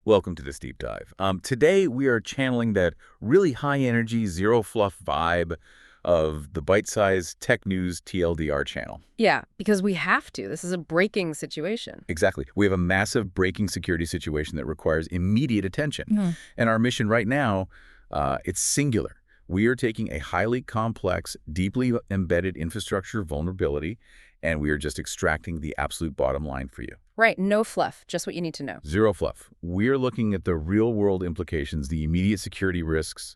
Welcome to this deep dive. Today we are channeling that really high-energy, zero-fluff vibe of the bite-sized Tech News TLDR channel. Yeah, because we have to. This is a breaking situation. Exactly. We have a massive breaking security situation that requires immediate attention. Mhm. And our mission right now, it's singular. We are taking a highly complex, deeply embedded infrastructure vulnerability, and we are just extracting the absolute bottom line for you. Right, no fluff, just what you need to know. Zero fluff. We're looking at the real-world implications, the immediate security risks,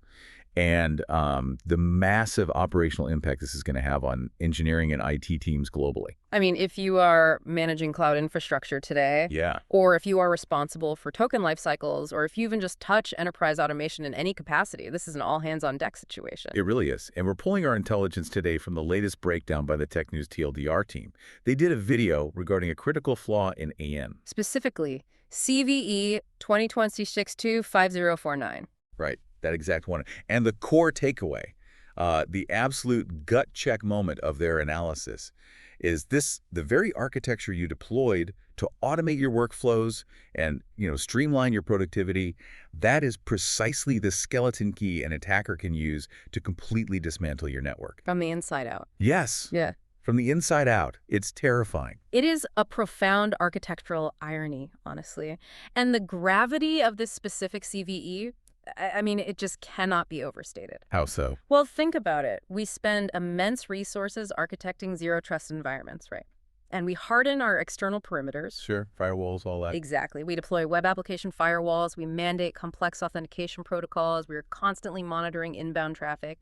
and the massive operational impact this is going to have on engineering and IT teams globally. I mean, if you are managing cloud infrastructure today, Yeah. or if you are responsible for token lifecycles, or if you even just touch enterprise automation in any capacity, this is an all-hands-on-deck situation. It really is. And we're pulling our intelligence today from the latest breakdown by the Tech News TLDR team. They did a video regarding a critical flaw in n8n. Specifically, CVE 2026-25049. Right, that exact one. And the core takeaway, the absolute gut check moment of their analysis, is the very architecture you deployed to automate your workflows and streamline your productivity, that is precisely the skeleton key an attacker can use to completely dismantle your network. From the inside out. Yes. Yeah. From the inside out. It's terrifying. It is a profound architectural irony, honestly. And the gravity of this specific CVE, I mean, it just cannot be overstated. How so? Well, think about it. We spend immense resources architecting zero-trust environments, right? And we harden our external perimeters. Sure, firewalls, all that. Exactly. We deploy web application firewalls. We mandate complex authentication protocols. We're constantly monitoring inbound traffic.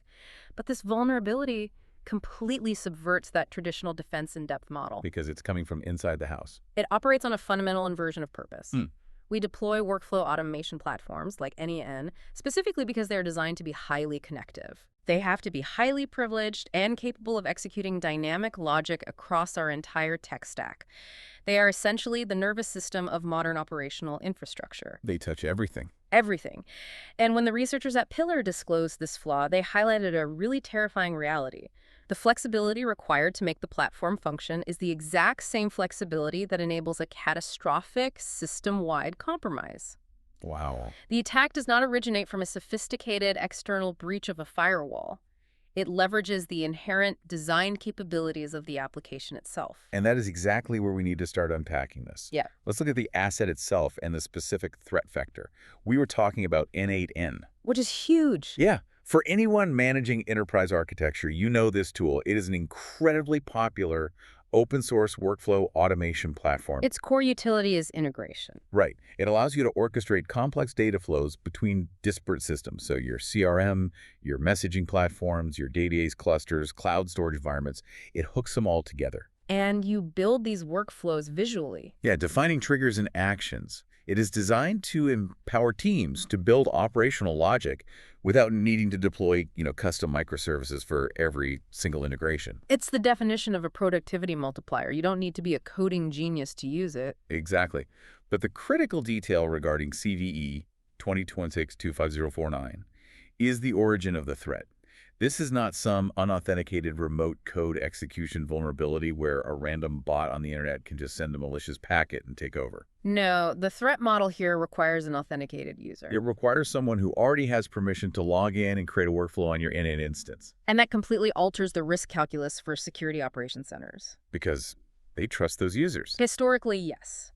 But this vulnerability completely subverts that traditional defense-in-depth model. Because it's coming from inside the house. It operates on a fundamental inversion of purpose. Hmm. We deploy workflow automation platforms like n8n specifically because they are designed to be highly connective. They have to be highly privileged and capable of executing dynamic logic across our entire tech stack. They are essentially the nervous system of modern operational infrastructure. They touch everything. Everything. And when the researchers at Pillar disclosed this flaw, they highlighted a really terrifying reality. The flexibility required to make the platform function is the exact same flexibility that enables a catastrophic system-wide compromise. Wow. The attack does not originate from a sophisticated external breach of a firewall. It leverages the inherent design capabilities of the application itself. And that is exactly where we need to start unpacking this. Yeah. Let's look at the asset itself and the specific threat vector. We were talking about n8n. Which is huge. Yeah. For anyone managing enterprise architecture, you know this tool. It is an incredibly popular open-source workflow automation platform. Its core utility is integration. Right. It allows you to orchestrate complex data flows between disparate systems. So your CRM, your messaging platforms, your database clusters, cloud storage environments, it hooks them all together. And you build these workflows visually. Yeah, defining triggers and actions. It is designed to empower teams to build operational logic without needing to deploy, custom microservices for every single integration. It's the definition of a productivity multiplier. You don't need to be a coding genius to use it. Exactly. But the critical detail regarding CVE 2026-25049 is the origin of the threat. This is not some unauthenticated remote code execution vulnerability where a random bot on the internet can just send a malicious packet and take over. No, the threat model here requires an authenticated user. It requires someone who already has permission to log in and create a workflow on your n8n instance. And that completely alters the risk calculus for security operations centers. Because they trust those users. Historically, yes.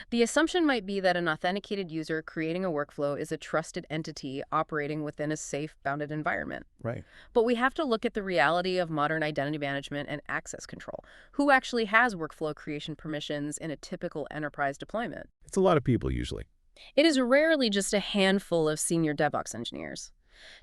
The assumption might be that an authenticated user creating a workflow is a trusted entity operating within a safe, bounded environment. Right. But we have to look at the reality of modern identity management and access control. Who actually has workflow creation permissions in a typical enterprise deployment? It's a lot of people usually. It is rarely just a handful of senior DevOps engineers.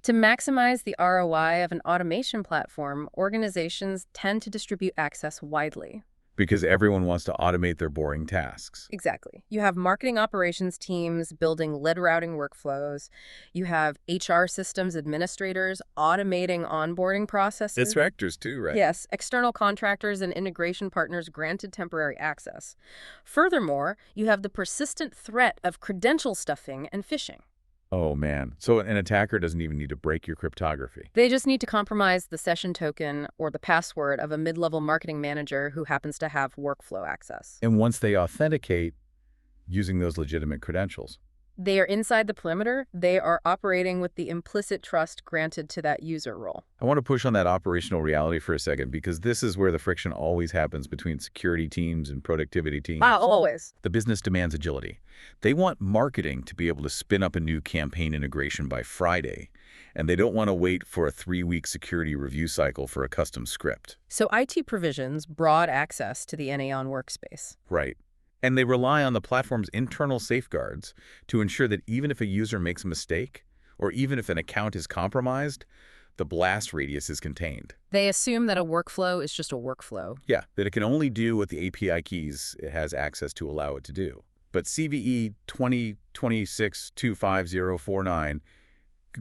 To maximize the ROI of an automation platform, organizations tend to distribute access widely. Because everyone wants to automate their boring tasks. Exactly. You have marketing operations teams building lead routing workflows. You have HR systems administrators automating onboarding processes. Inspectors too, right? Yes, external contractors and integration partners granted temporary access. Furthermore, you have the persistent threat of credential stuffing and phishing. Oh, man. So an attacker doesn't even need to break your cryptography. They just need to compromise the session token or the password of a mid-level marketing manager who happens to have workflow access. And once they authenticate using those legitimate credentials, They are inside the perimeter. They are operating with the implicit trust granted to that user role. I want to push on that operational reality for a second, because this is where the friction always happens between security teams and productivity teams. Always. The business demands agility. They want marketing to be able to spin up a new campaign integration by Friday, and they don't want to wait for a 3-week security review cycle for a custom script. So IT provisions broad access to the n8n workspace. Right. And they rely on the platform's internal safeguards to ensure that even if a user makes a mistake, or even if an account is compromised, the blast radius is contained. They assume that a workflow is just a workflow. Yeah, that it can only do what the API keys it has access to allow it to do. But CVE 2026-25049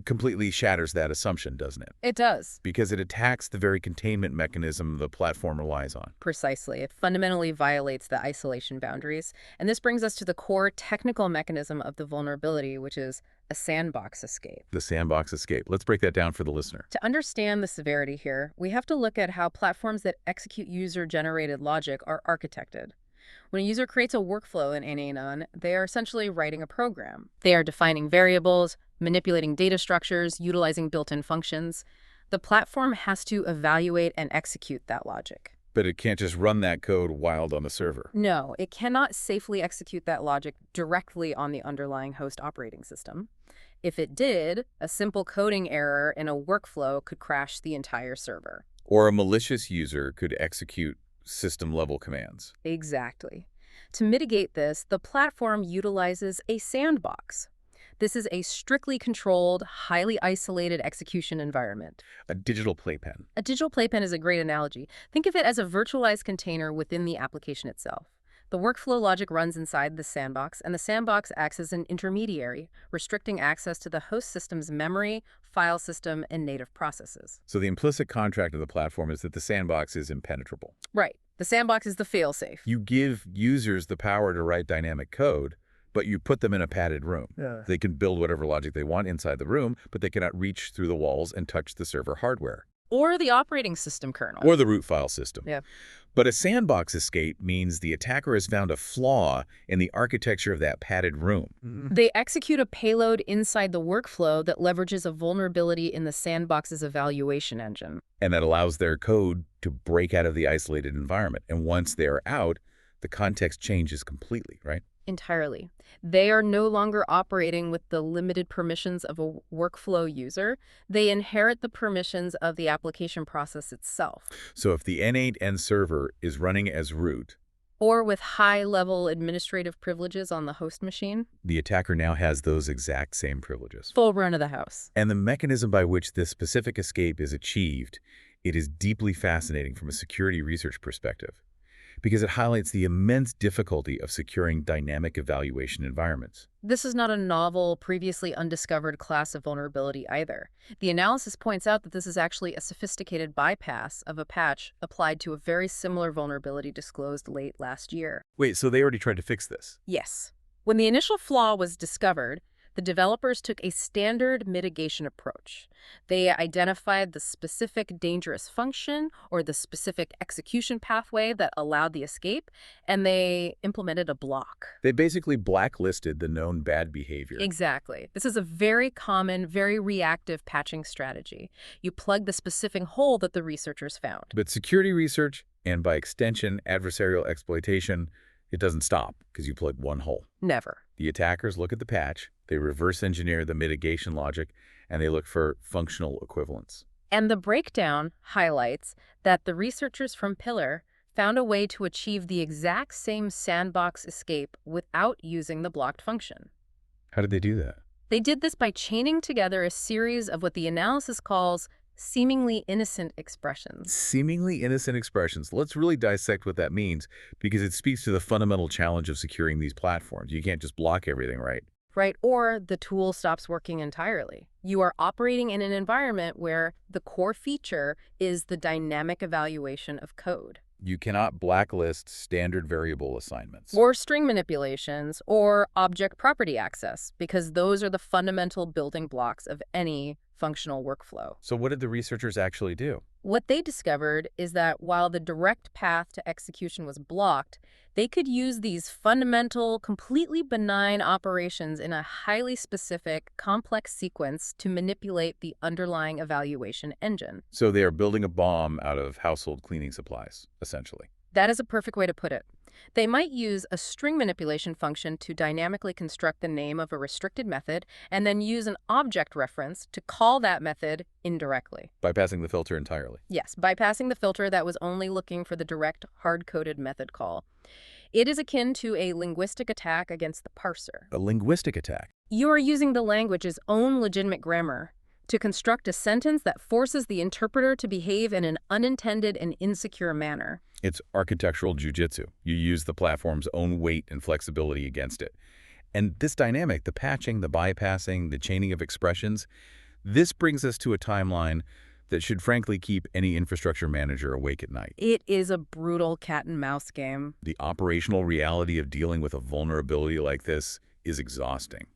completely shatters that assumption, doesn't it? It does. Because it attacks the very containment mechanism the platform relies on. Precisely. It fundamentally violates the isolation boundaries. And this brings us to the core technical mechanism of the vulnerability, which is a sandbox escape. The sandbox escape. Let's break that down for the listener. To understand the severity here, we have to look at how platforms that execute user-generated logic are architected. When a user creates a workflow in n8n, they are essentially writing a program. They are defining variables, manipulating data structures, utilizing built-in functions. The platform has to evaluate and execute that logic. But it can't just run that code wild on the server. No, it cannot safely execute that logic directly on the underlying host operating system. If it did, a simple coding error in a workflow could crash the entire server. Or a malicious user could execute system-level commands. Exactly. To mitigate this, the platform utilizes a sandbox. This is a strictly controlled, highly isolated execution environment. A digital playpen. A digital playpen is a great analogy. Think of it as a virtualized container within the application itself. The workflow logic runs inside the sandbox, and the sandbox acts as an intermediary, restricting access to the host system's memory, file system, and native processes. So the implicit contract of the platform is that the sandbox is impenetrable. Right. The sandbox is the fail-safe. You give users the power to write dynamic code, but you put them in a padded room. Yeah. They can build whatever logic they want inside the room, but they cannot reach through the walls and touch the server hardware. Or the operating system kernel. Or the root file system. Yeah. But a sandbox escape means the attacker has found a flaw in the architecture of that padded room. They execute a payload inside the workflow that leverages a vulnerability in the sandbox's evaluation engine. And that allows their code to break out of the isolated environment. And once they're out, the context changes completely, right? Entirely. They are no longer operating with the limited permissions of a workflow user. They inherit the permissions of the application process itself. So if the n8n server is running as root, Or with high-level administrative privileges on the host machine, the attacker now has those exact same privileges. full run of the house. And the mechanism by which this specific escape is achieved, it is deeply fascinating from a security research perspective, because it highlights the immense difficulty of securing dynamic evaluation environments. This is not a novel, previously undiscovered class of vulnerability either. The analysis points out that this is actually a sophisticated bypass of a patch applied to a very similar vulnerability disclosed late last year. Wait, so they already tried to fix this? Yes. When the initial flaw was discovered, the developers took a standard mitigation approach. They identified the specific dangerous function or the specific execution pathway that allowed the escape, and they implemented a block. They basically blacklisted the known bad behavior. Exactly. This is a very common, very reactive patching strategy. You plug the specific hole that the researchers found. But security research, and by extension, adversarial exploitation, it doesn't stop because you plug one hole. Never. The attackers look at the patch, they reverse engineer the mitigation logic, and they look for functional equivalence. And the breakdown highlights that the researchers from Pillar found a way to achieve the exact same sandbox escape without using the blocked function. How did they do that? They did this by chaining together a series of what the analysis calls seemingly innocent expressions. Seemingly innocent expressions. Let's really dissect what that means, because it speaks to the fundamental challenge of securing these platforms. You can't just block everything, right? Right, or the tool stops working entirely. You are operating in an environment where the core feature is the dynamic evaluation of code. You cannot blacklist standard variable assignments. Or string manipulations, or object property access, because those are the fundamental building blocks of any functional workflow. So what did the researchers actually do? What they discovered is that while the direct path to execution was blocked, they could use these fundamental, completely benign operations in a highly specific, complex sequence to manipulate the underlying evaluation engine. So they are building a bomb out of household cleaning supplies, essentially. That is a perfect way to put it. They might use a string manipulation function to dynamically construct the name of a restricted method and then use an object reference to call that method indirectly. Bypassing the filter entirely. Yes, bypassing the filter that was only looking for the direct, hard-coded method call. It is akin to a linguistic attack against the parser. A linguistic attack. You are using the language's own legitimate grammar to construct a sentence that forces the interpreter to behave in an unintended and insecure manner. It's architectural jujitsu. You use the platform's own weight and flexibility against it. And this dynamic, the patching, the bypassing, the chaining of expressions, this brings us to a timeline that should frankly keep any infrastructure manager awake at night. It is a brutal cat-and-mouse game. The operational reality of dealing with a vulnerability like this is exhausting.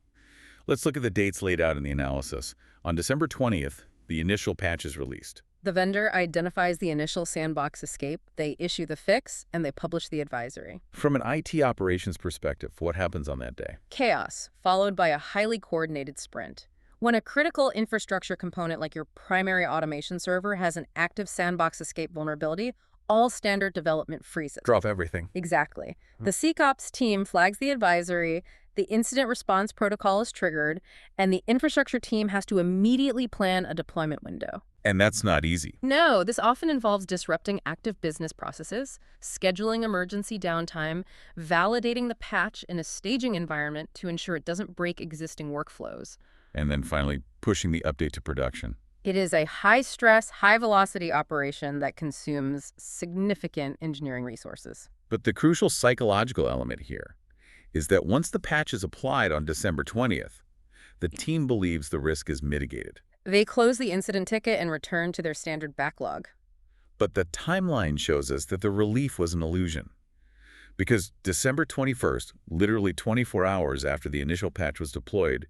Let's look at the dates laid out in the analysis. On December 20th, the initial patch is released. The vendor identifies the initial Sandbox Escape, they issue the fix, and they publish the advisory. From an IT operations perspective, what happens on that day? Chaos, followed by a highly coordinated sprint. When a critical infrastructure component like your primary automation server has an active Sandbox Escape vulnerability, all standard development freezes. Drop everything. Exactly. The SecOps team flags the advisory, the incident response protocol is triggered, and the infrastructure team has to immediately plan a deployment window. And that's not easy. No, this often involves disrupting active business processes, scheduling emergency downtime, validating the patch in a staging environment to ensure it doesn't break existing workflows. And then finally, pushing the update to production. It is a high-stress, high-velocity operation that consumes significant engineering resources. But the crucial psychological element here is that once the patch is applied on December 20th, the team believes the risk is mitigated. They close the incident ticket and return to their standard backlog. But the timeline shows us that the relief was an illusion. Because December 21st, literally 24 hours after the initial patch was deployed,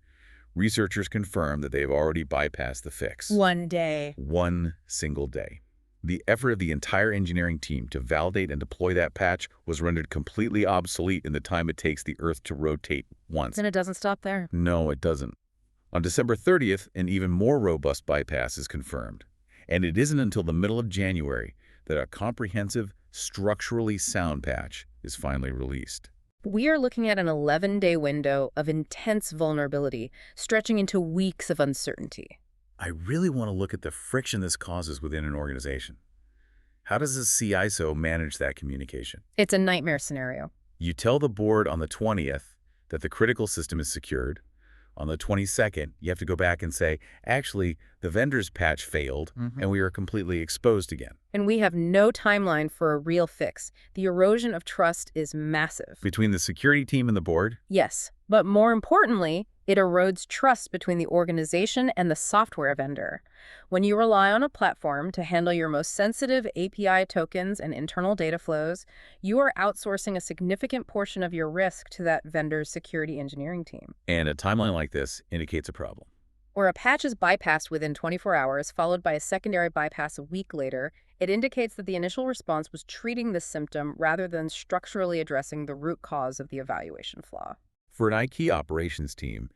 researchers confirmed that they've already bypassed the fix. One day. One single day. The effort of the entire engineering team to validate and deploy that patch was rendered completely obsolete in the time it takes the Earth to rotate once. And it doesn't stop there. No, it doesn't. On December 30th, an even more robust bypass is confirmed. And it isn't until the middle of January that a comprehensive, structurally sound patch is finally released. We are looking at an 11-day window of intense vulnerability, stretching into weeks of uncertainty. I really want to look at the friction this causes within an organization. How does a CISO manage that communication? It's a nightmare scenario. You tell the board on the 20th that the critical system is secured. On the 22nd, you have to go back and say, actually, the vendor's patch failed, and we are completely exposed again. And we have no timeline for a real fix. The erosion of trust is massive. Between the security team and the board? Yes, but more importantly, it erodes trust between the organization and the software vendor. When you rely on a platform to handle your most sensitive API tokens and internal data flows, you are outsourcing a significant portion of your risk to that vendor's security engineering team. And a timeline like this indicates a problem. Where a patch is bypassed within 24 hours, followed by a secondary bypass a week later, it indicates that the initial response was treating the symptom rather than structurally addressing the root cause of the evaluation flaw. For an IT operations team,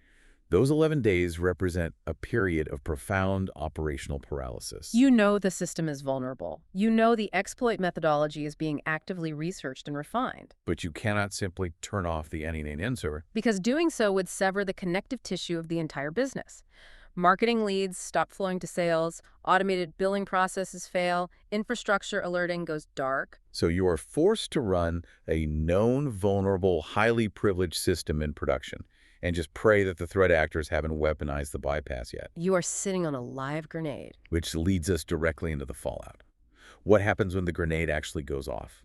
those 11 days represent a period of profound operational paralysis. You know the system is vulnerable. You know the exploit methodology is being actively researched and refined. But you cannot simply turn off the n8n server. Because doing so would sever the connective tissue of the entire business. Marketing leads stop flowing to sales, automated billing processes fail, infrastructure alerting goes dark. So you are forced to run a known vulnerable, highly privileged system in production and just pray that the threat actors haven't weaponized the bypass yet. You are sitting on a live grenade. Which leads us directly into the fallout. What happens when the grenade actually goes off?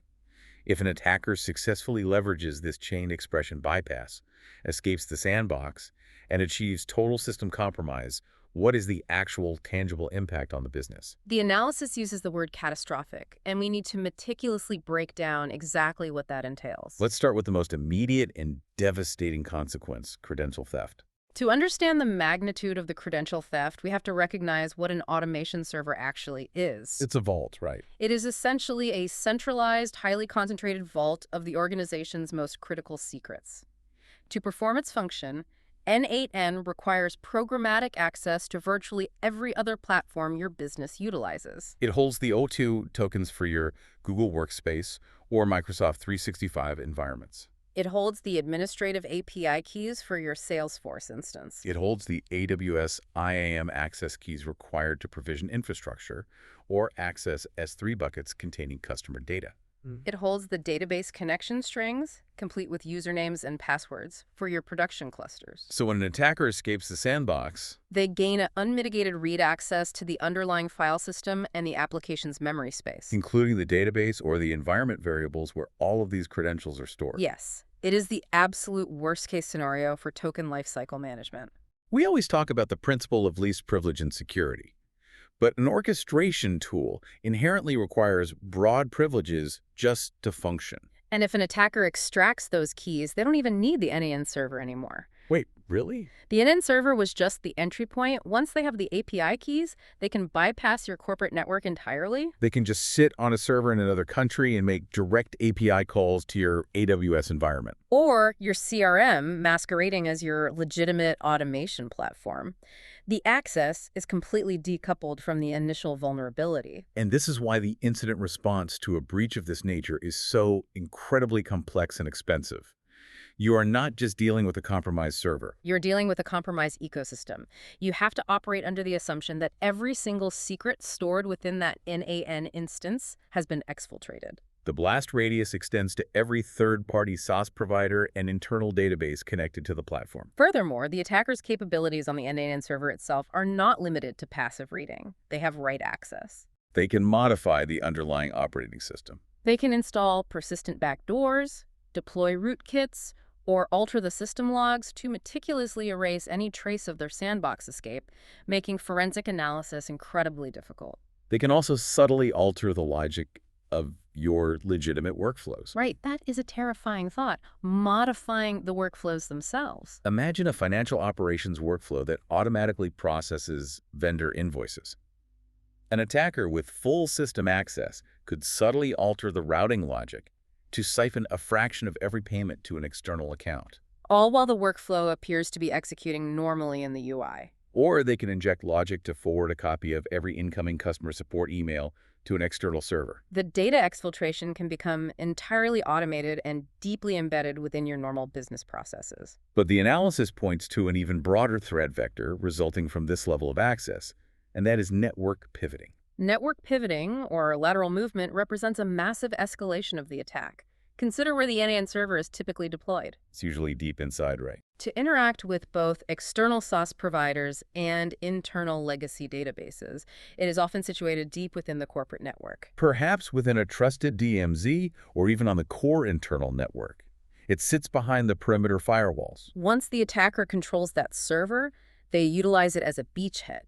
If an attacker successfully leverages this chain expression bypass, escapes the sandbox, and achieves total system compromise, what is the actual tangible impact on the business? The analysis uses the word catastrophic, and we need to meticulously break down exactly what that entails. Let's start with the most immediate and devastating consequence, credential theft. To understand the magnitude of the credential theft, we have to recognize what an automation server actually is. It's a vault, right? It is essentially a centralized, highly concentrated vault of the organization's most critical secrets. To perform its function, n8n requires programmatic access to virtually every other platform your business utilizes. It holds the O2 tokens for your Google Workspace or Microsoft 365 environments. It holds the administrative API keys for your Salesforce instance. It holds the AWS IAM access keys required to provision infrastructure or access S3 buckets containing customer data. It holds the database connection strings, complete with usernames and passwords, for your production clusters. So when an attacker escapes the sandbox, They gain an unmitigated read access to the underlying file system and the application's memory space. including the database or the environment variables where all of these credentials are stored. Yes, it is the absolute worst-case scenario for token lifecycle management. We always talk about the principle of least privilege in security. But an orchestration tool inherently requires broad privileges just to function. And if an attacker extracts those keys, they don't even need the n8n server anymore. Wait, really? The n8n server was just the entry point. Once they have the API keys, they can bypass your corporate network entirely. They can just sit on a server in another country and make direct API calls to your AWS environment. Or your CRM masquerading as your legitimate automation platform. The access is completely decoupled from the initial vulnerability. And this is why the incident response to a breach of this nature is so incredibly complex and expensive. You are not just dealing with a compromised server. You're dealing with a compromised ecosystem. You have to operate under the assumption that every single secret stored within that n8n instance has been exfiltrated. The blast radius extends to every third-party SaaS provider and internal database connected to the platform. Furthermore, the attacker's capabilities on the n8n server itself are not limited to passive reading. They have write access. They can modify the underlying operating system. They can install persistent backdoors, deploy rootkits, or alter the system logs to meticulously erase any trace of their sandbox escape, making forensic analysis incredibly difficult. They can also subtly alter the logic of your legitimate workflows. Right, that is a terrifying thought, modifying the workflows themselves. Imagine a financial operations workflow that automatically processes vendor invoices. An attacker with full system access could subtly alter the routing logic to siphon a fraction of every payment to an external account. All while the workflow appears to be executing normally in the UI. Or they can inject logic to forward a copy of every incoming customer support email to an external server. The data exfiltration can become entirely automated and deeply embedded within your normal business processes. But the analysis points to an even broader threat vector resulting from this level of access, and that is network pivoting. Network pivoting, or lateral movement, represents a massive escalation of the attack. Consider where the n8n server is typically deployed. It's usually deep inside, right? To interact with both external SaaS providers and internal legacy databases, it is often situated deep within the corporate network. Perhaps within a trusted DMZ or even on the core internal network. It sits behind the perimeter firewalls. Once the attacker controls that server, they utilize it as a beachhead.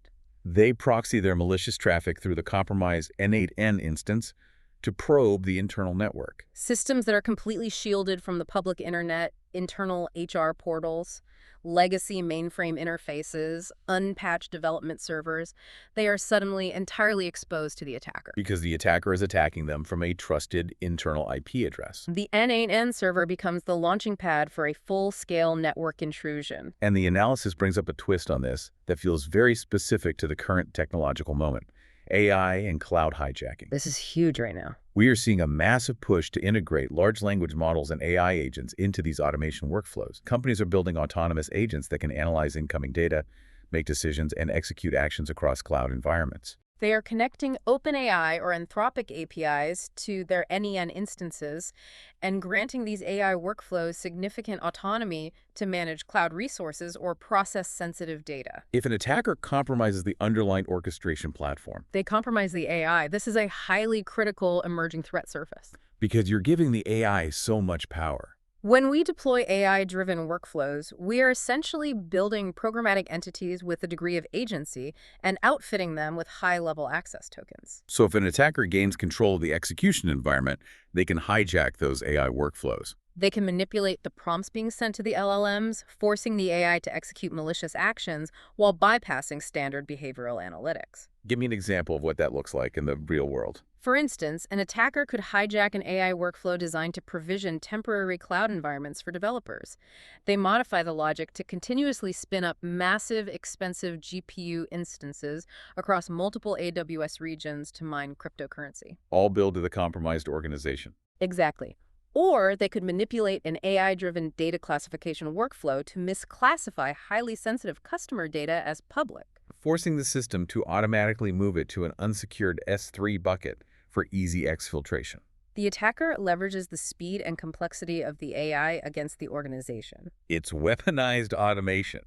They proxy their malicious traffic through the compromised n8n instance to probe the internal network. Systems that are completely shielded from the public internet, internal HR portals, legacy mainframe interfaces, unpatched development servers, they are suddenly entirely exposed to the attacker. Because the attacker is attacking them from a trusted internal IP address. The n8n server becomes the launching pad for a full-scale network intrusion. And the analysis brings up a twist on this that feels very specific to the current technological moment. AI and cloud hijacking. This is huge right now. We are seeing a massive push to integrate large language models and AI agents into these automation workflows. Companies are building autonomous agents that can analyze incoming data, make decisions, and execute actions across cloud environments. They are connecting OpenAI or Anthropic APIs to their n8n instances and granting these AI workflows significant autonomy to manage cloud resources or process sensitive data. If an attacker compromises the underlying orchestration platform, They compromise the AI. This is a highly critical emerging threat surface. because you're giving the AI so much power. When we deploy AI-driven workflows, we are essentially building programmatic entities with a degree of agency and outfitting them with high-level access tokens. So if an attacker gains control of the execution environment, they can hijack those AI workflows. They can manipulate the prompts being sent to the LLMs, forcing the AI to execute malicious actions while bypassing standard behavioral analytics. Give me an example of what that looks like in the real world. For instance, an attacker could hijack an AI workflow designed to provision temporary cloud environments for developers. They modify the logic to continuously spin up massive, expensive GPU instances across multiple AWS regions to mine cryptocurrency. All billed to the compromised organization. Exactly. Or they could manipulate an AI-driven data classification workflow to misclassify highly sensitive customer data as public, Forcing the system to automatically move it to an unsecured S3 bucket for easy exfiltration. The attacker leverages the speed and complexity of the AI against the organization. It's weaponized automation.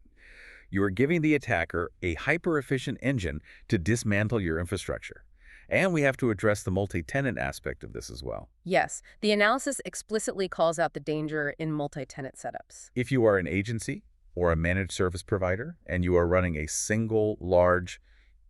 You are giving the attacker a hyper-efficient engine to dismantle your infrastructure. And we have to address the multi-tenant aspect of this as well. Yes, the analysis explicitly calls out the danger in multi-tenant setups. If you are an agency or a managed service provider and you are running a single large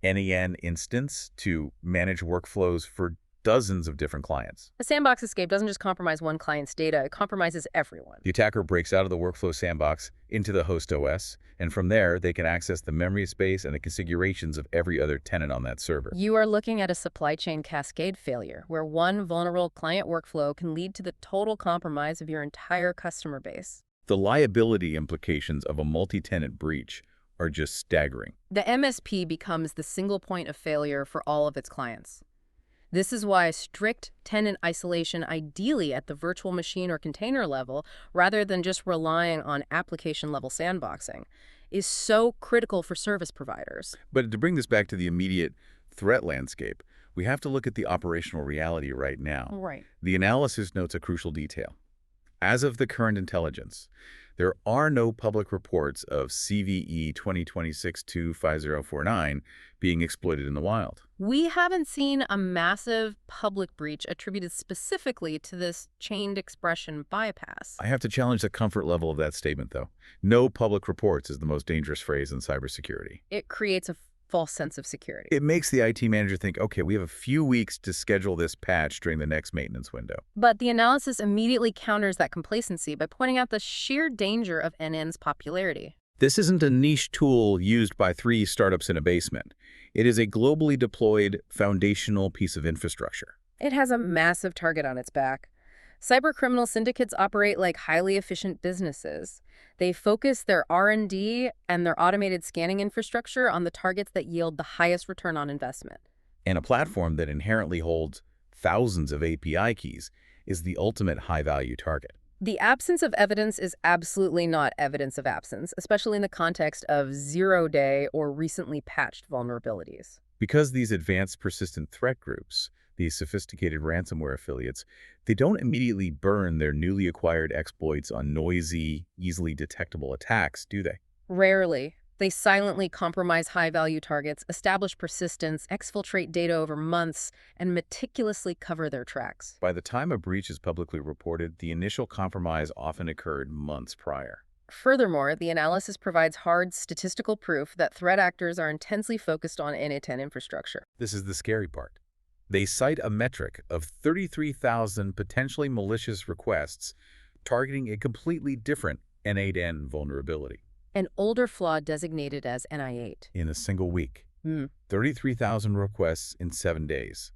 n8n instance to manage workflows for dozens of different clients. A Sandbox Escape doesn't just compromise one client's data, it compromises everyone. The attacker breaks out of the workflow sandbox into the host OS, and from there, they can access the memory space and the configurations of every other tenant on that server. You are looking at a supply chain cascade failure, where one vulnerable client workflow can lead to the total compromise of your entire customer base. The liability implications of a multi-tenant breach are just staggering. The MSP becomes the single point of failure for all of its clients. This is why strict tenant isolation, ideally at the virtual machine or container level, rather than just relying on application-level sandboxing, is so critical for service providers. But to bring this back to the immediate threat landscape, we have to look at the operational reality right now. Right. The analysis notes a crucial detail. As of the current intelligence, there are no public reports of CVE 2026-25049 being exploited in the wild. We haven't seen a massive public breach attributed specifically to this chained expression bypass. I have to challenge the comfort level of that statement, though. No public reports is the most dangerous phrase in cybersecurity. It creates a false sense of security. It makes the IT manager think, okay, we have a few weeks to schedule this patch during the next maintenance window. But the analysis immediately counters that complacency by pointing out the sheer danger of n8n's popularity. This isn't a niche tool used by 3 startups in a basement. It is a globally deployed foundational piece of infrastructure. It has a massive target on its back. Cybercriminal syndicates operate like highly efficient businesses. They focus their R&D and their automated scanning infrastructure on the targets that yield the highest return on investment. And a platform that inherently holds thousands of API keys is the ultimate high-value target. The absence of evidence is absolutely not evidence of absence, especially in the context of zero-day or recently patched vulnerabilities. Because these advanced persistent threat groups, these sophisticated ransomware affiliates, they don't immediately burn their newly acquired exploits on noisy, easily detectable attacks, do they? Rarely. They silently compromise high-value targets, establish persistence, exfiltrate data over months, and meticulously cover their tracks. By the time a breach is publicly reported, the initial compromise often occurred months prior. Furthermore, the analysis provides hard statistical proof that threat actors are intensely focused on n8n infrastructure. This is the scary part. They cite a metric of 33,000 potentially malicious requests targeting a completely different n8n vulnerability. An older flaw designated as n8n. In a single week. 33,000 requests in 7 days.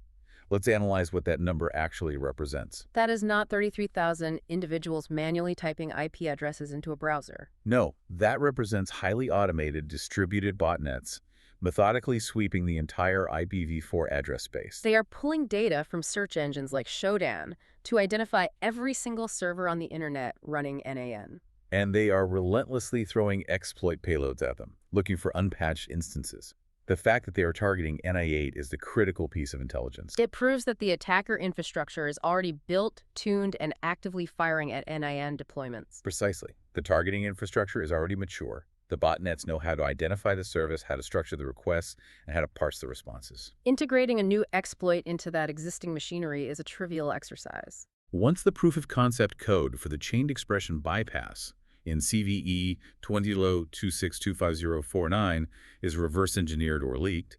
Let's analyze what that number actually represents. That is not 33,000 individuals manually typing IP addresses into a browser. No, that represents highly automated distributed botnets methodically sweeping the entire IPv4 address space. They are pulling data from search engines like Shodan to identify every single server on the internet running n8n. And they are relentlessly throwing exploit payloads at them, looking for unpatched instances. The fact that they are targeting n8n is the critical piece of intelligence. It proves that the attacker infrastructure is already built, tuned, and actively firing at n8n deployments. Precisely. The targeting infrastructure is already mature. The botnets know how to identify the service, how to structure the requests, and how to parse the responses. Integrating a new exploit into that existing machinery is a trivial exercise. Once the proof of concept code for the chained expression bypass in CVE 2026-25049 is reverse engineered or leaked,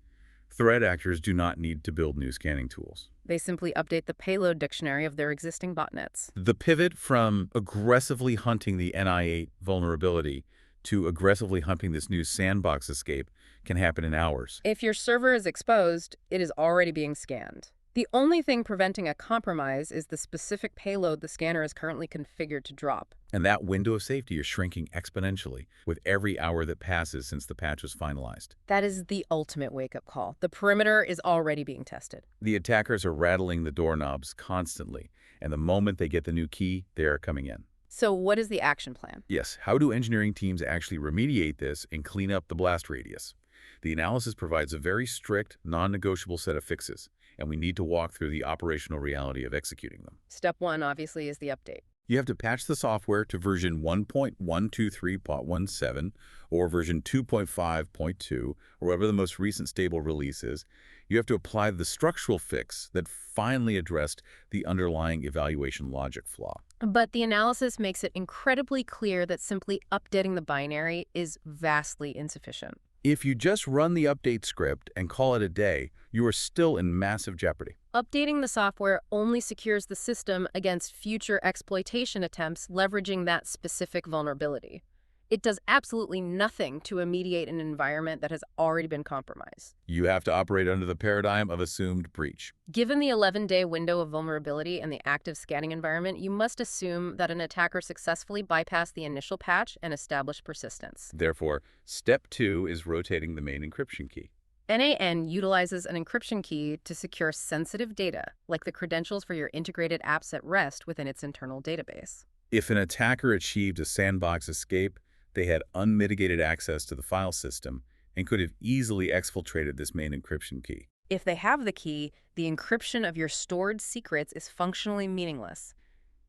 Threat actors do not need to build new scanning tools. They simply update the payload dictionary of their existing botnets. The pivot from aggressively hunting the n8n vulnerability to aggressively hunting this new Sandbox Escape can happen in hours. If your server is exposed, it is already being scanned. The only thing preventing a compromise is the specific payload the scanner is currently configured to drop. And that window of safety is shrinking exponentially with every hour that passes since the patch was finalized. That is the ultimate wake-up call. The perimeter is already being tested. The attackers are rattling the doorknobs constantly, and the moment they get the new key, they are coming in. So what is the action plan? Yes, how do engineering teams actually remediate this and clean up the blast radius? The analysis provides a very strict, non-negotiable set of fixes, and we need to walk through the operational reality of executing them. Step 1, obviously, is the update. You have to patch the software to version 1.123.17 or version 2.5.2, or whatever the most recent stable release is. You have to apply the structural fix that finally addressed the underlying evaluation logic flaw. But the analysis makes it incredibly clear that simply updating the binary is vastly insufficient. If you just run the update script and call it a day, you are still in massive jeopardy. Updating the software only secures the system against future exploitation attempts leveraging that specific vulnerability. It does absolutely nothing to remediate an environment that has already been compromised. You have to operate under the paradigm of assumed breach. Given the 11-day window of vulnerability and the active scanning environment, you must assume that an attacker successfully bypassed the initial patch and established persistence. Therefore, step 2 is rotating the main encryption key. n8n utilizes an encryption key to secure sensitive data, like the credentials for your integrated apps at rest within its internal database. If an attacker achieved a Sandbox Escape, they had unmitigated access to the file system and could have easily exfiltrated this main encryption key. If they have the key, the encryption of your stored secrets is functionally meaningless.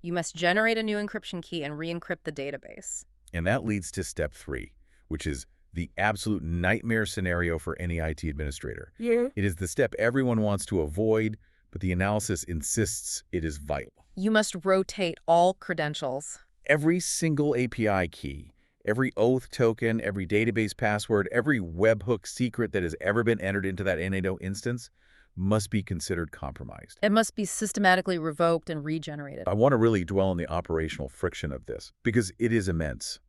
You must generate a new encryption key and re-encrypt the database. And that leads to step 3, which is the absolute nightmare scenario for any IT administrator. Yeah. It is the step everyone wants to avoid, but the analysis insists it is vital. You must rotate all credentials. Every single API key, every oath token, every database password, every webhook secret that has ever been entered into that n8n instance must be considered compromised. It must be systematically revoked and regenerated. I want to really dwell on the operational friction of this because it is immense.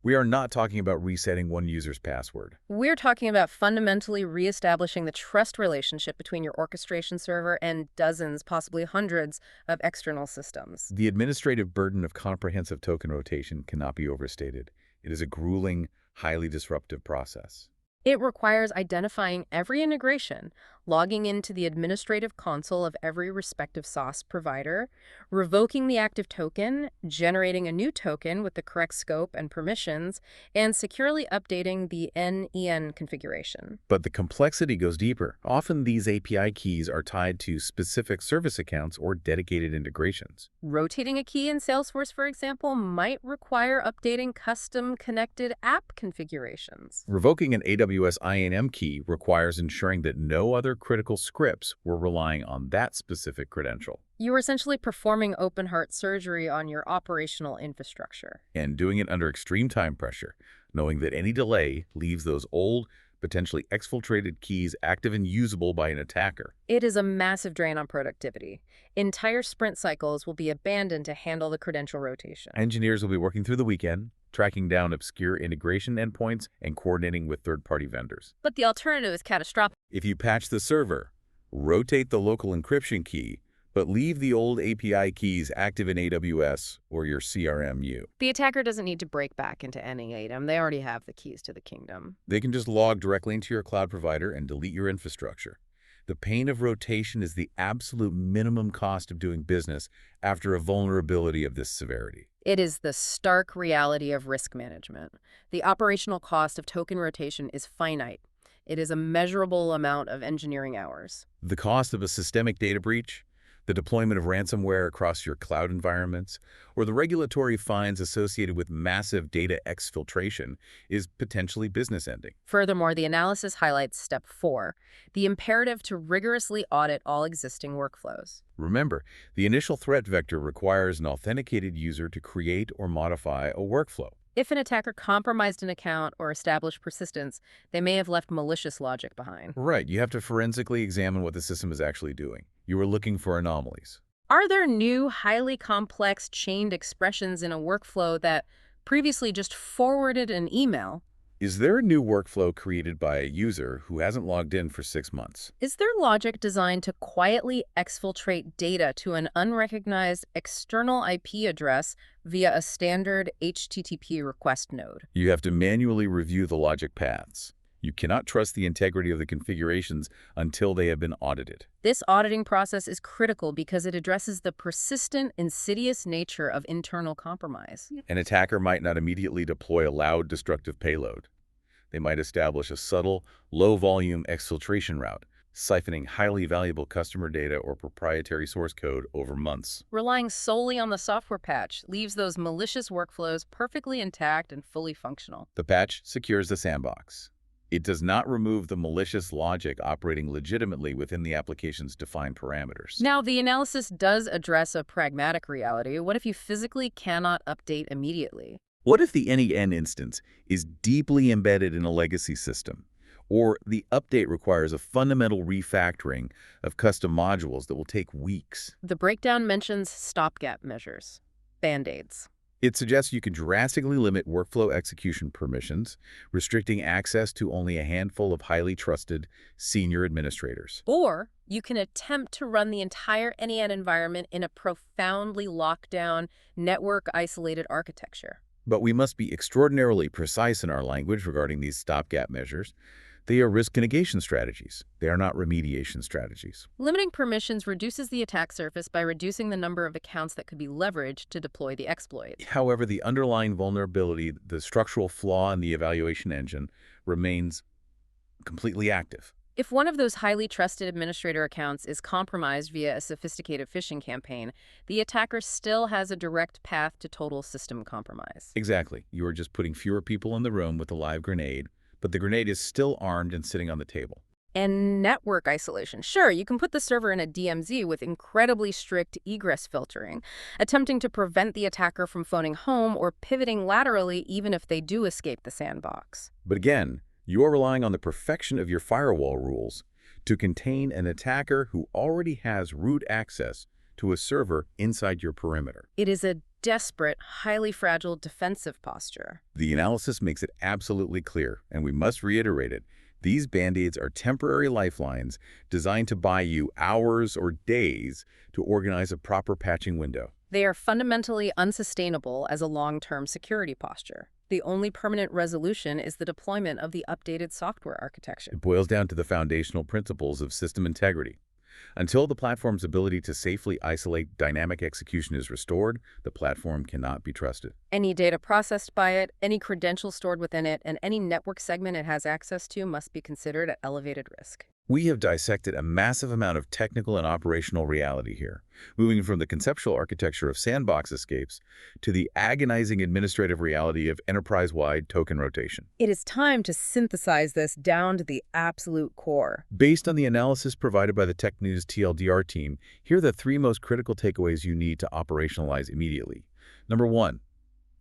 We are not talking about resetting one user's password. We're talking about fundamentally reestablishing the trust relationship between your orchestration server and dozens, possibly hundreds, of external systems. The administrative burden of comprehensive token rotation cannot be overstated. It is a grueling, highly disruptive process. It requires identifying every integration, logging into the administrative console of every respective SaaS provider, revoking the active token, generating a new token with the correct scope and permissions, and securely updating the n8n configuration. But the complexity goes deeper. Often these API keys are tied to specific service accounts or dedicated integrations. Rotating a key in Salesforce, for example, might require updating custom connected app configurations. Revoking an AWS IAM key requires ensuring that no other critical scripts were relying on that specific credential. You are essentially performing open-heart surgery on your operational infrastructure. And doing it under extreme time pressure, knowing that any delay leaves those old, potentially exfiltrated keys active and usable by an attacker. It is a massive drain on productivity. Entire sprint cycles will be abandoned to handle the credential rotation. Engineers will be working through the weekend, tracking down obscure integration endpoints and coordinating with third-party vendors. But the alternative is catastrophic. If you patch the server, rotate the local encryption key, but leave the old API keys active in AWS or your CRMU. The attacker doesn't need to break back into n8n. They already have the keys to the kingdom. They can just log directly into your cloud provider and delete your infrastructure. The pain of rotation is the absolute minimum cost of doing business after a vulnerability of this severity. It is the stark reality of risk management. The operational cost of token rotation is finite. It is a measurable amount of engineering hours. The cost of a systemic data breach, the deployment of ransomware across your cloud environments, or the regulatory fines associated with massive data exfiltration is potentially business-ending. Furthermore, the analysis highlights step 4, the imperative to rigorously audit all existing workflows. Remember, the initial threat vector requires an authenticated user to create or modify a workflow. If an attacker compromised an account or established persistence, they may have left malicious logic behind. Right, you have to forensically examine what the system is actually doing. You are looking for anomalies. Are there new, highly complex chained expressions in a workflow that previously just forwarded an email? Is there a new workflow created by a user who hasn't logged in for 6 months? Is their logic designed to quietly exfiltrate data to an unrecognized external IP address via a standard HTTP request node? You have to manually review the logic paths. You cannot trust the integrity of the configurations until they have been audited. This auditing process is critical because it addresses the persistent, insidious nature of internal compromise. An attacker might not immediately deploy a loud, destructive payload. They might establish a subtle, low-volume exfiltration route, siphoning highly valuable customer data or proprietary source code over months. Relying solely on the software patch leaves those malicious workflows perfectly intact and fully functional. The patch secures the sandbox. It does not remove the malicious logic operating legitimately within the application's defined parameters. Now, the analysis does address a pragmatic reality. What if you physically cannot update immediately? What if the n8n instance is deeply embedded in a legacy system, or the update requires a fundamental refactoring of custom modules that will take weeks? The breakdown mentions stopgap measures, band-aids. It suggests you can drastically limit workflow execution permissions, restricting access to only a handful of highly trusted senior administrators. Or you can attempt to run the entire n8n environment in a profoundly locked-down, network-isolated architecture. But we must be extraordinarily precise in our language regarding these stopgap measures. They are risk negation strategies. They are not remediation strategies. Limiting permissions reduces the attack surface by reducing the number of accounts that could be leveraged to deploy the exploit. However, the underlying vulnerability, the structural flaw in the evaluation engine, remains completely active. If one of those highly trusted administrator accounts is compromised via a sophisticated phishing campaign, the attacker still has a direct path to total system compromise. Exactly. You are just putting fewer people in the room with a live grenade, but the grenade is still armed and sitting on the table. And network isolation. Sure, you can put the server in a DMZ with incredibly strict egress filtering, attempting to prevent the attacker from phoning home or pivoting laterally even if they do escape the sandbox. But again, you are relying on the perfection of your firewall rules to contain an attacker who already has root access to a server inside your perimeter. It is a desperate, highly fragile defensive posture. The analysis makes it absolutely clear, and we must reiterate it. These band-aids are temporary lifelines designed to buy you hours or days to organize a proper patching window. They are fundamentally unsustainable as a long-term security posture. The only permanent resolution is the deployment of the updated software architecture. It boils down to the foundational principles of system integrity. Until the platform's ability to safely isolate dynamic execution is restored, the platform cannot be trusted. Any data processed by it, any credentials stored within it, and any network segment it has access to must be considered at elevated risk. We have dissected a massive amount of technical and operational reality here, moving from the conceptual architecture of Sandbox Escapes to the agonizing administrative reality of enterprise-wide token rotation. It is time to synthesize this down to the absolute core. Based on the analysis provided by the Tech News TLDR team, here are the 3 most critical takeaways you need to operationalize immediately. Number 1,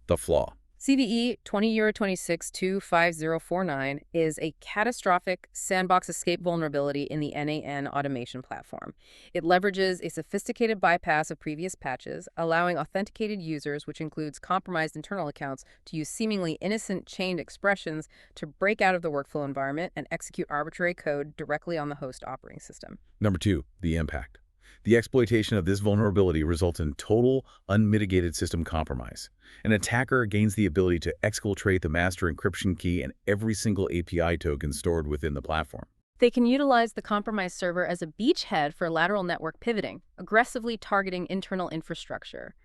the flaw. CVE 20-26-25049 is a catastrophic Sandbox Escape vulnerability in the n8n automation platform. It leverages a sophisticated bypass of previous patches, allowing authenticated users, which includes compromised internal accounts, to use seemingly innocent chained expressions to break out of the workflow environment and execute arbitrary code directly on the host operating system. Number 2, the impact. The exploitation of this vulnerability results in total, unmitigated system compromise. An attacker gains the ability to exfiltrate the master encryption key and every single API token stored within the platform. They can utilize the compromised server as a beachhead for lateral network pivoting, aggressively targeting internal infrastructure.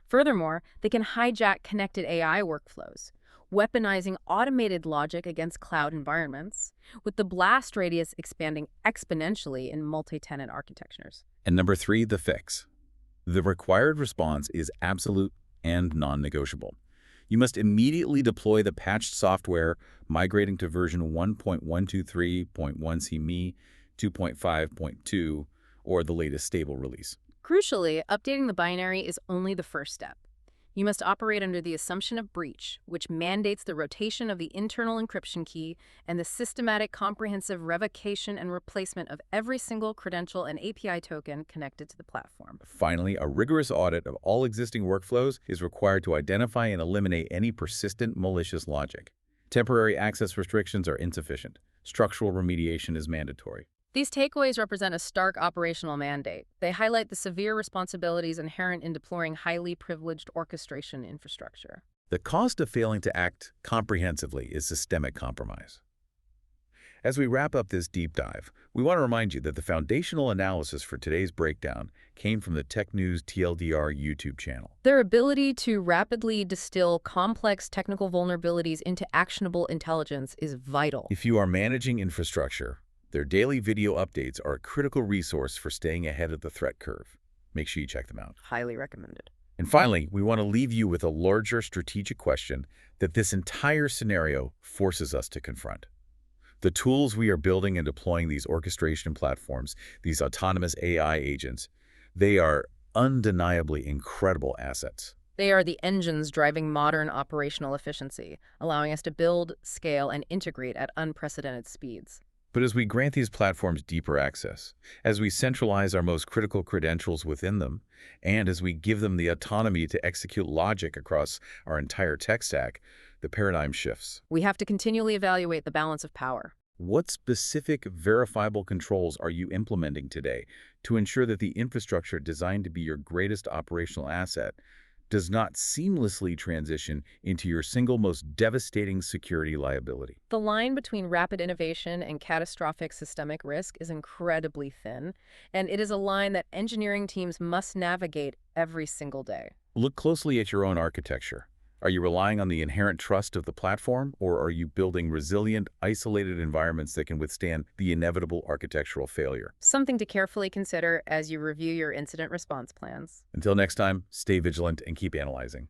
Furthermore, they can hijack connected AI workflows, weaponizing automated logic against cloud environments, with the blast radius expanding exponentially in multi-tenant architectures. And number 3, the fix. The required response is absolute and non-negotiable. You must immediately deploy the patched software, migrating to version 1.123.1CME 2.5.2 or the latest stable release. Crucially, updating the binary is only the first step. You must operate under the assumption of breach, which mandates the rotation of the internal encryption key and the systematic comprehensive revocation and replacement of every single credential and API token connected to the platform. Finally, a rigorous audit of all existing workflows is required to identify and eliminate any persistent malicious logic. Temporary access restrictions are insufficient. Structural remediation is mandatory. These takeaways represent a stark operational mandate. They highlight the severe responsibilities inherent in deploying highly privileged orchestration infrastructure. The cost of failing to act comprehensively is systemic compromise. As we wrap up this deep dive, we want to remind you that the foundational analysis for today's breakdown came from the Tech News TLDR YouTube channel. Their ability to rapidly distill complex technical vulnerabilities into actionable intelligence is vital. If you are managing infrastructure, their daily video updates are a critical resource for staying ahead of the threat curve. Make sure you check them out. Highly recommended. And finally, we want to leave you with a larger strategic question that this entire scenario forces us to confront. The tools we are building and deploying these orchestration platforms, these autonomous AI agents, they are undeniably incredible assets. They are the engines driving modern operational efficiency, allowing us to build, scale, and integrate at unprecedented speeds. But as we grant these platforms deeper access, as we centralize our most critical credentials within them, and as we give them the autonomy to execute logic across our entire tech stack, the paradigm shifts. We have to continually evaluate the balance of power. What specific verifiable controls are you implementing today to ensure that the infrastructure designed to be your greatest operational asset does not seamlessly transition into your single most devastating security liability? The line between rapid innovation and catastrophic systemic risk is incredibly thin, and it is a line that engineering teams must navigate every single day. Look closely at your own architecture. Are you relying on the inherent trust of the platform, or are you building resilient, isolated environments that can withstand the inevitable architectural failure? Something to carefully consider as you review your incident response plans. Until next time, stay vigilant and keep analyzing.